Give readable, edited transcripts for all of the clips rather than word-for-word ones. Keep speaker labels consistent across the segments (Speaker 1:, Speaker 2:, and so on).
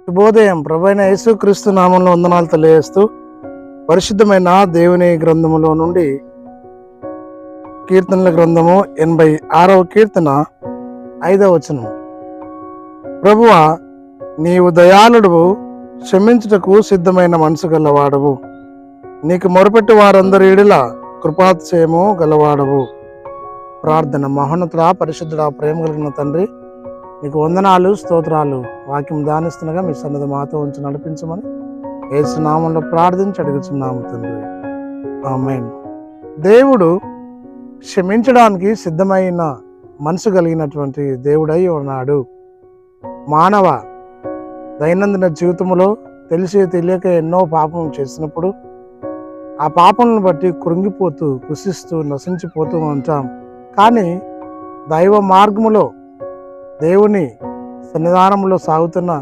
Speaker 1: శుభోదయం. ప్రభైన యేసుక్రీస్తు నామంలో వందనాలు తెలియజేస్తూ పరిశుద్ధమైన దేవుని గ్రంథములో నుండి కీర్తనల గ్రంథము 86వ కీర్తన 5వ వచనం. ప్రభువా, నీవు దయాళుడువు, క్షమించుటకు సిద్ధమైన మనసు గలవాడవు, నీకు మొరపెట్టి వారందరి ఎడల కృపాతిశయము గలవాడవు. ప్రార్థన. మహోన్నతుడా, పరిశుద్ధుడా, ప్రేమ కలిగిన తండ్రి, నీకు వందనాలు, స్తోత్రాలు. వాక్యం ధ్యానిస్తుండగా మీ సన్నిధి మాతో ఉంచి నడిపించమని యేసు నామంలో ప్రార్థించి అడుగుచున్నాము తండ్రి. ఆమేన్. దేవుడు క్షమించడానికి సిద్ధమైన మనసు కలిగినటువంటి దేవుడై ఉన్నాడు. మానవ దైనందిన జీవితంలో తెలిసి తెలియక ఎన్నో పాపం చేసినప్పుడు ఆ పాపలను బట్టి కృంగిపోతూ, కుషిస్తూ, నశించిపోతూ ఉంటాం. కానీ దైవ మార్గములో, దేవుని సన్నిధానంలో సాగుతున్న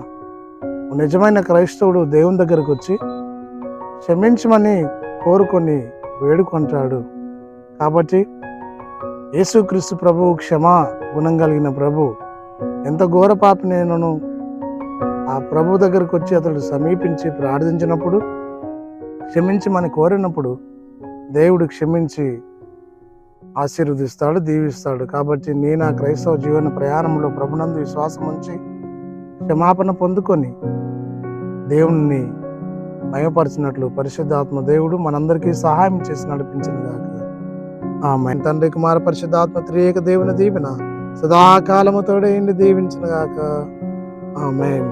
Speaker 1: నిజమైన క్రైస్తవుడు దేవుని దగ్గరకు వచ్చి క్షమించమని కోరుకొని వేడుకుంటాడు. కాబట్టి యేసుక్రీస్తు ప్రభువు క్షమా గుణం కలిగిన ప్రభు. ఎంత ఘోర పాపి నేను ఆ ప్రభు దగ్గరకు వచ్చి అతడు సమీపించి ప్రార్థించినప్పుడు, క్షమించమని కోరినప్పుడు దేవుడు క్షమించి ఆశీర్వదిస్తాడు, దీవిస్తాడు. కాబట్టి నా క్రైస్తవ జీవన ప్రయాణంలో ప్రభునందు విశ్వాసం ఉంచి క్షమాపణ పొందుకొని దేవుణ్ణి మయపరిచినట్లు పరిశుద్ధాత్మ దేవుడు మనందరికీ సహాయం చేసి నడిపించిన గాక. ఆమేన్. తండ్రి, కుమార, పరిశుద్ధాత్మ త్రియేక దేవుని దీవెన సదాకాలము తోడైండి దీవించిన గాక. ఆమేన్.